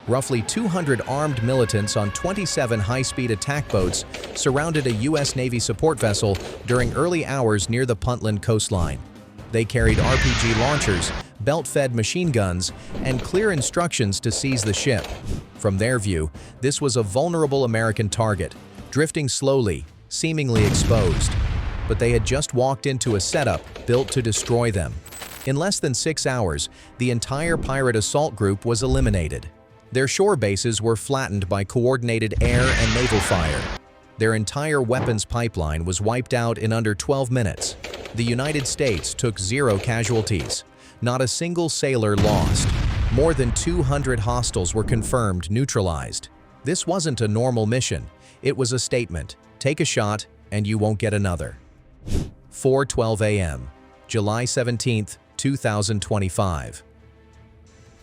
Roughly 200 armed militants on 27 high-speed attack boats surrounded a U.S. Navy support vessel during early hours near the Puntland coastline. They carried RPG launchers, belt-fed machine guns, and clear instructions to seize the ship. From their view, this was a vulnerable American target, drifting slowly, seemingly exposed. But they had just walked into a setup built to destroy them. In less than 6 hours, the entire pirate assault group was eliminated. Their shore bases were flattened by coordinated air and naval fire. Their entire weapons pipeline was wiped out in under 12 minutes. The United States took 0 casualties. Not a single sailor lost. More than 200 hostiles were confirmed neutralized. This wasn't a normal mission. It was a statement. Take a shot, and you won't get another. 4:12 a.m., July 17, 2025.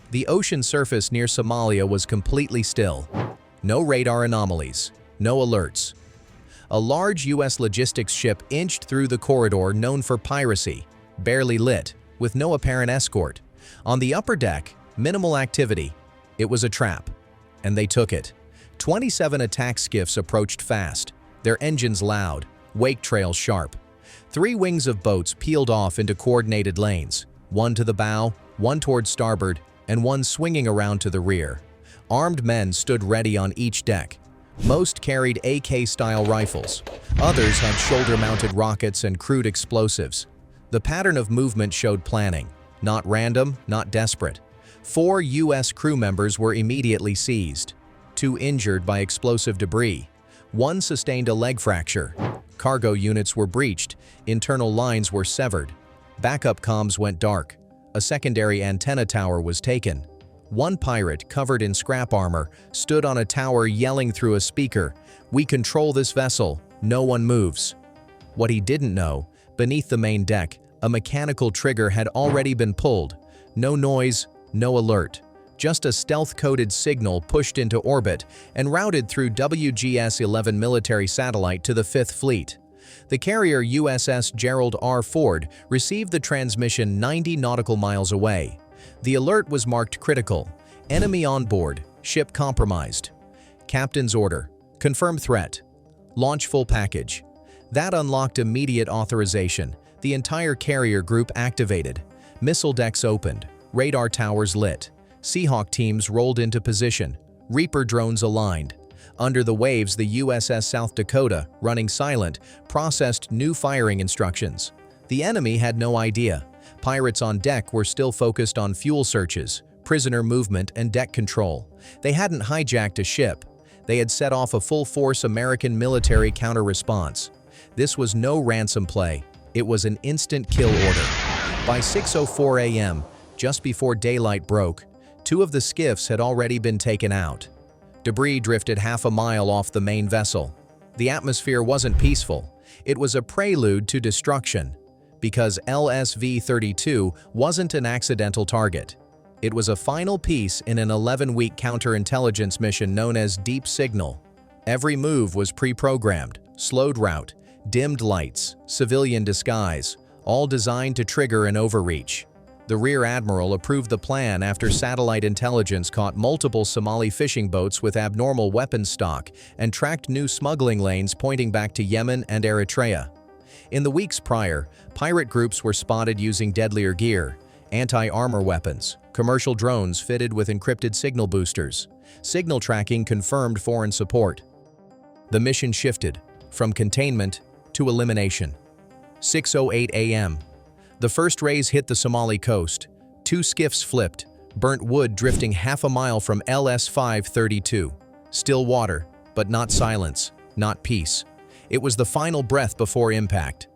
The ocean surface near Somalia was completely still. No radar anomalies, no alerts. A large U.S. logistics ship inched through the corridor known for piracy, barely lit, with no apparent escort. On the upper deck, minimal activity. It was a trap. And they took it. 27 attack skiffs approached fast, their engines loud, wake trails sharp. 3 wings of boats peeled off into coordinated lanes, one to the bow, one toward starboard, and one swinging around to the rear. Armed men stood ready on each deck. Most carried AK-style rifles. Others had shoulder-mounted rockets and crude explosives. The pattern of movement showed planning. Not random, not desperate. 4 U.S. crew members were immediately seized. 2 injured by explosive debris. 1 sustained a leg fracture. Cargo units were breached. Internal lines were severed. Backup comms went dark. A secondary antenna tower was taken. 1 pirate, covered in scrap armor, stood on a tower yelling through a speaker, "We control this vessel. No one moves." What he didn't know, beneath the main deck, a mechanical trigger had already been pulled. No noise, no alert. Just a stealth-coded signal pushed into orbit and routed through WGS-11 military satellite to the 5th Fleet. The carrier USS Gerald R. Ford received the transmission 90 nautical miles away. The alert was marked critical. Enemy on board. Ship compromised. Captain's order. Confirm threat. Launch full package. That unlocked immediate authorization. The entire carrier group activated. Missile decks opened. Radar towers lit. Seahawk teams rolled into position. Reaper drones aligned. Under the waves, the USS South Dakota, running silent, processed new firing instructions. The enemy had no idea. Pirates on deck were still focused on fuel searches, prisoner movement, and deck control. They hadn't hijacked a ship. They had set off a full-force American military counter-response. This was no ransom play. It was an instant kill order. By 6:04 a.m., just before daylight broke, 2 of the skiffs had already been taken out. Debris drifted half a mile off the main vessel. The atmosphere wasn't peaceful. It was a prelude to destruction. Because LSV-32 wasn't an accidental target. It was a final piece in an 11-week counterintelligence mission known as Deep Signal. Every move was pre-programmed, slowed route, dimmed lights, civilian disguise, all designed to trigger an overreach. The Rear Admiral approved the plan after satellite intelligence caught multiple Somali fishing boats with abnormal weapons stock and tracked new smuggling lanes pointing back to Yemen and Eritrea. In the weeks prior, pirate groups were spotted using deadlier gear, anti-armor weapons, commercial drones fitted with encrypted signal boosters. Signal tracking confirmed foreign support. The mission shifted from containment to elimination. 6:08 a.m. The first rays hit the Somali coast. 2 skiffs flipped, burnt wood drifting half a mile from LS-532. Still water, but not silence, not peace. It was the final breath before impact.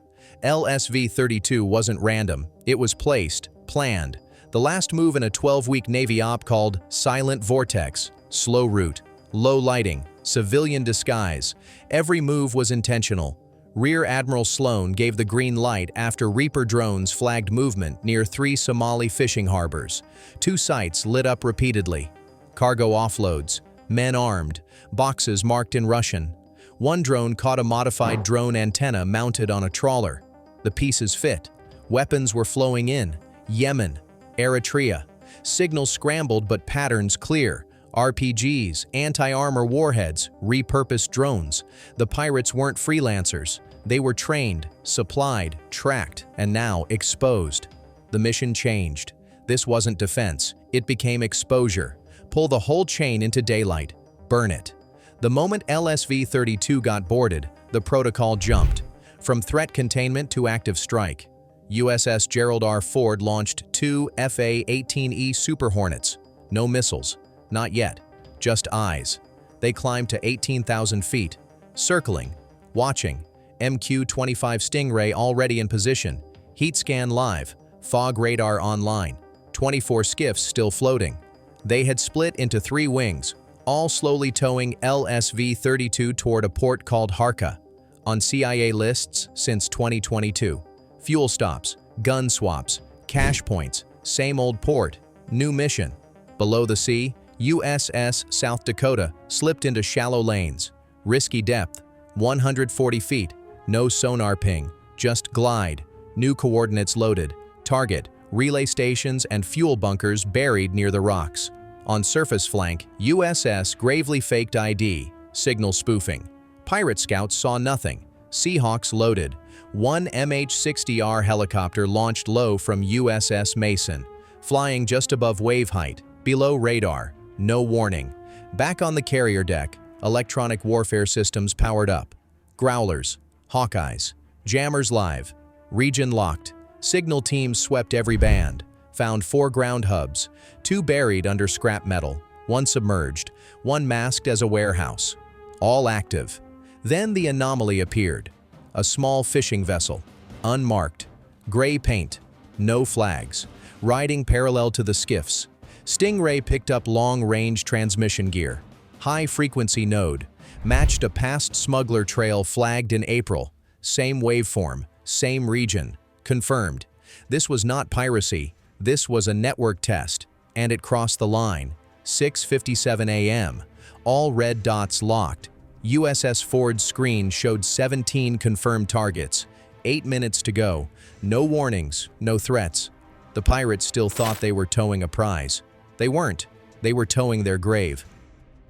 LSV-32 wasn't random. It was placed, planned. The last move in a 12-week Navy op called Silent Vortex. Slow route, low lighting, civilian disguise. Every move was intentional. Rear Admiral Sloan gave the green light after Reaper drones flagged movement near 3 Somali fishing harbors. 2 sites lit up repeatedly. Cargo offloads, men armed, boxes marked in Russian. 1 drone caught a modified drone antenna mounted on a trawler. The pieces fit. Weapons were flowing in. Yemen, Eritrea. Signals scrambled but patterns clear. RPGs, anti-armor warheads, repurposed drones. The pirates weren't freelancers. They were trained, supplied, tracked, and now exposed. The mission changed. This wasn't defense. It became exposure. Pull the whole chain into daylight. Burn it. The moment LSV-32 got boarded, the protocol jumped. From threat containment to active strike. USS Gerald R. Ford launched 2 FA-18E Super Hornets. No missiles. Not yet. Just eyes. They climbed to 18,000 feet. Circling. Watching. MQ-25 Stingray already in position. Heat scan live. Fog radar online. 24 skiffs still floating. They had split into 3 wings, all slowly towing LSV-32 toward a port called Harka. On CIA lists since 2022. Fuel stops, gun swaps, cash points, same old port, new mission. Below the sea, USS South Dakota slipped into shallow lanes. Risky depth, 140 feet, no sonar ping, just glide. New coordinates loaded. Target, relay stations and fuel bunkers buried near the rocks. On surface flank, USS gravely faked ID, signal spoofing. Pirate scouts saw nothing. Seahawks loaded. 1 MH-60R helicopter launched low from USS Mason, flying just above wave height, below radar. No warning. Back on the carrier deck, electronic warfare systems powered up. Growlers, Hawkeyes, jammers live. Region locked. Signal teams swept every band. Found 4 ground hubs, 2 buried under scrap metal, 1 submerged, 1 masked as a warehouse. All active. Then the anomaly appeared. A small fishing vessel, unmarked, gray paint, no flags, riding parallel to the skiffs. Stingray picked up long-range transmission gear. High-frequency node, matched a past smuggler trail flagged in April. Same waveform, same region. Confirmed. This was not piracy. This was a network test, and it crossed the line. 6:57 a.m. All red dots locked. USS Ford's screen showed 17 confirmed targets. 8 minutes to go. No warnings, no threats. The pirates still thought they were towing a prize. They weren't. They were towing their grave.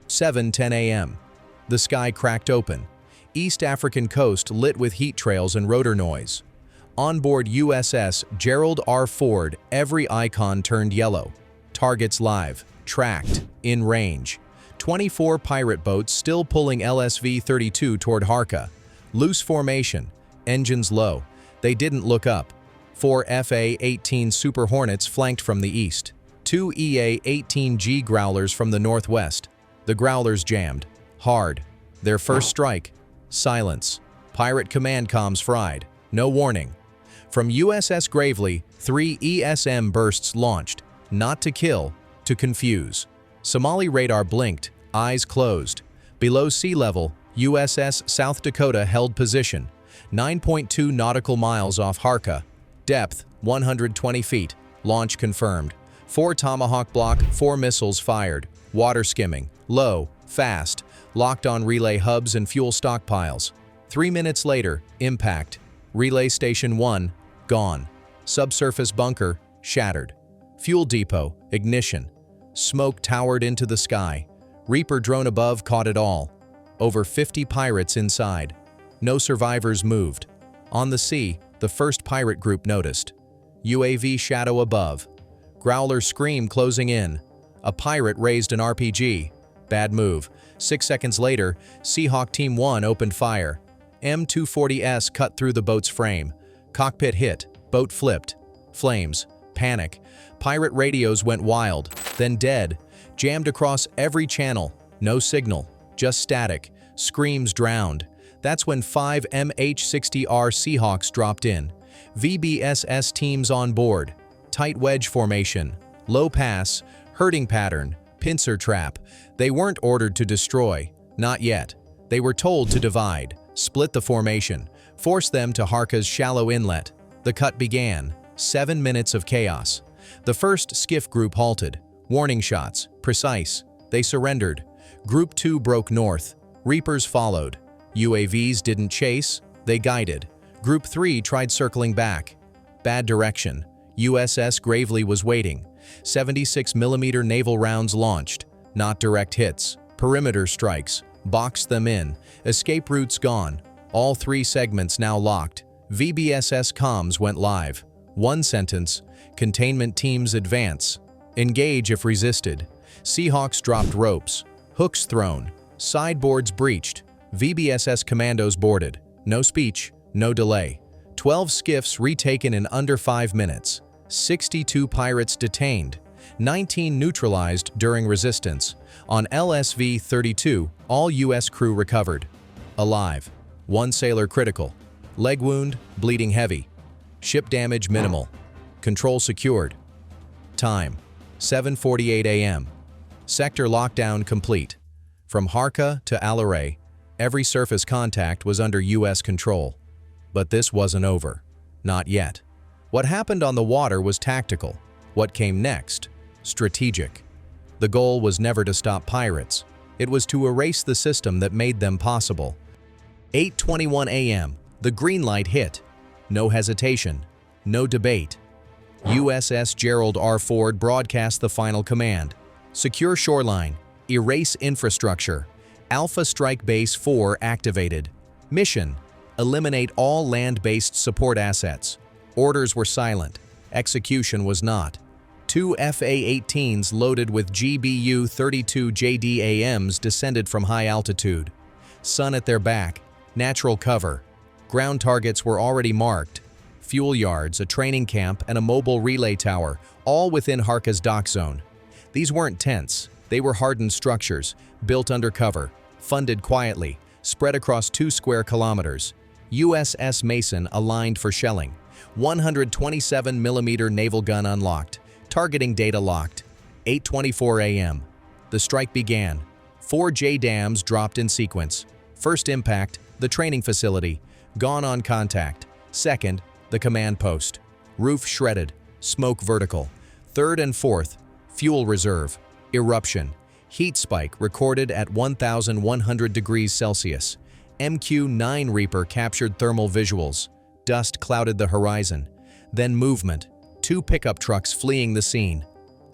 7:10 a.m. The sky cracked open. East African coast lit with heat trails and rotor noise. Onboard USS Gerald R. Ford, every icon turned yellow. Targets live, tracked, in range. 24 pirate boats still pulling LSV-32 toward Harka. Loose formation, engines low. They didn't look up. 4 FA-18 Super Hornets flanked from the east. 2 EA-18G Growlers from the northwest. The Growlers jammed. Hard. Their first strike. Silence. Pirate command comms fried. No warning. From USS Gravely, 3 ESM bursts launched. Not to kill, to confuse. Somali radar blinked, eyes closed. Below sea level, USS South Dakota held position. 9.2 nautical miles off Harka. Depth, 120 feet. Launch confirmed. 4 Tomahawk Block, 4 missiles fired. Water skimming. Low, fast. Locked on relay hubs and fuel stockpiles. 3 minutes later, impact. Relay Station 1, gone. Subsurface bunker, shattered. Fuel depot, ignition. Smoke towered into the sky. Reaper drone above caught it all. Over 50 pirates inside. No survivors moved. On the sea, the first pirate group noticed. UAV shadow above. Growler scream closing in. A pirate raised an RPG. Bad move. 6 seconds later, Seahawk Team 1 opened fire. M240S cut through the boat's frame. Cockpit hit. Boat flipped. Flames. Panic. Pirate radios went wild, then dead. Jammed across every channel. No signal. Just static. Screams drowned. That's when 5 MH-60R Seahawks dropped in. VBSS teams on board. Tight wedge formation. Low pass. Herding pattern. Pincer trap. They weren't ordered to destroy. Not yet. They were told to divide. Split the formation. Force them to Harka's shallow inlet. The cut began. 7 minutes of chaos. The first skiff group halted. Warning shots. Precise. They surrendered. Group 2 broke north. Reapers followed. UAVs didn't chase. They guided. Group 3 tried circling back. Bad direction. USS Gravely was waiting. 76mm naval rounds launched. Not direct hits, perimeter strikes, boxed them in, escape routes gone, all 3 segments now locked. VBSS comms went live. 1 sentence, containment teams advance. Engage if resisted. Seahawks dropped ropes. Hooks thrown. Sideboards breached. VBSS commandos boarded. No speech, no delay. 12 skiffs retaken in under 5 minutes. 62 pirates detained. 19 neutralized during resistance. On LSV-32, all U.S. crew recovered. Alive. 1 sailor critical. Leg wound, bleeding heavy. Ship damage minimal. Control secured. Time: 7:48 a.m. Sector lockdown complete. From Harka to Alaray, every surface contact was under U.S. control. But this wasn't over. Not yet. What happened on the water was tactical. What came next? Strategic. The goal was never to stop pirates. It was to erase the system that made them possible. 8:21 a.m. The green light hit. No hesitation. No debate. USS Gerald R. Ford broadcast the final command. Secure shoreline. Erase infrastructure. Alpha Strike Base 4 activated. Mission: eliminate all land-based support assets. Orders were silent. Execution was not. 2 FA-18s loaded with GBU-32 JDAMs descended from high altitude. Sun at their back. Natural cover. Ground targets were already marked. Fuel yards, a training camp, and a mobile relay tower, all within Harka's dock zone. These weren't tents. They were hardened structures, built under cover, funded quietly, spread across 2 square kilometers. USS Mason aligned for shelling. 127mm naval gun unlocked. Targeting data locked. 8:24 a.m. The strike began. 4 JDAMs dropped in sequence. First impact, the training facility. Gone on contact. Second, the command post. Roof shredded. Smoke vertical. Third and fourth, fuel reserve. Eruption. Heat spike recorded at 1,100 degrees Celsius. MQ-9 Reaper captured thermal visuals. Dust clouded the horizon. Then movement. 2 pickup trucks fleeing the scene.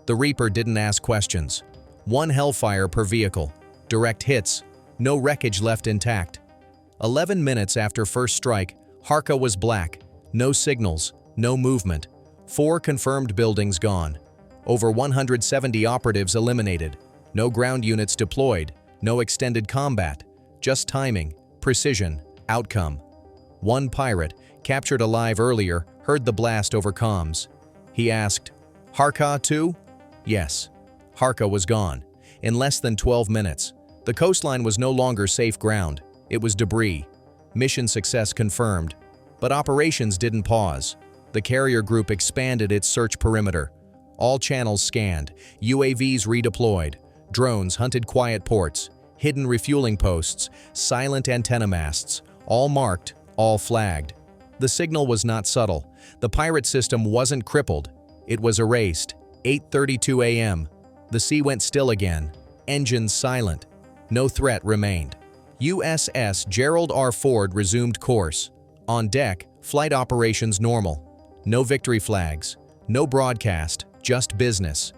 The Reaper didn't ask questions. 1 Hellfire per vehicle. Direct hits. No wreckage left intact. 11 minutes after first strike, Harka was black. No signals. No movement. 4 confirmed buildings gone. Over 170 operatives eliminated. No ground units deployed. No extended combat. Just timing, precision, outcome. 1 pirate, captured alive earlier, heard the blast over comms. He asked, "Harka too?" Yes. Harka was gone. In less than 12 minutes. The coastline was no longer safe ground. It was debris. Mission success confirmed. But operations didn't pause. The carrier group expanded its search perimeter. All channels scanned, UAVs redeployed, drones hunted quiet ports, hidden refueling posts, silent antenna masts, all marked, all flagged. The signal was not subtle. The pirate system wasn't crippled. It was erased. 8:32 a.m. The sea went still again. Engines silent. No threat remained. USS Gerald R. Ford resumed course. On deck, flight operations normal. No victory flags. No broadcast, just business.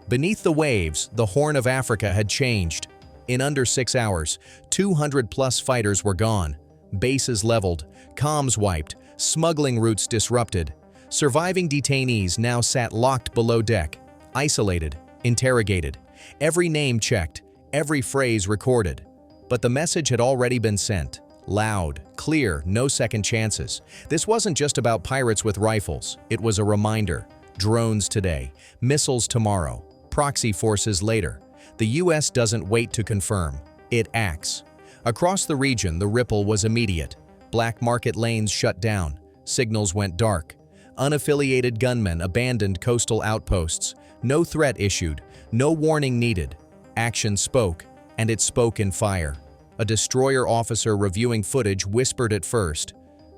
Beneath the waves, the Horn of Africa had changed. In under 6 hours, 200+ fighters were gone. Bases leveled, comms wiped, smuggling routes disrupted. Surviving detainees now sat locked below deck, isolated, interrogated. Every name checked, every phrase recorded. But the message had already been sent. Loud, clear, no second chances. This wasn't just about pirates with rifles. It was a reminder. Drones today, missiles tomorrow, proxy forces later. The U.S. doesn't wait to confirm. It acts. Across the region, the ripple was immediate. Black market lanes shut down. Signals went dark. Unaffiliated gunmen abandoned coastal outposts. No threat issued. No warning needed. Action spoke, and it spoke in fire. A destroyer officer reviewing footage whispered at first,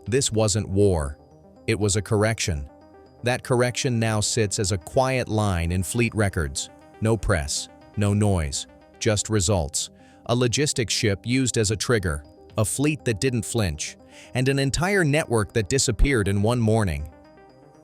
"This wasn't war. It was a correction." That correction now sits as a quiet line in fleet records. No press, no noise, just results. A logistics ship used as a trigger, a fleet that didn't flinch, and an entire network that disappeared in one morning.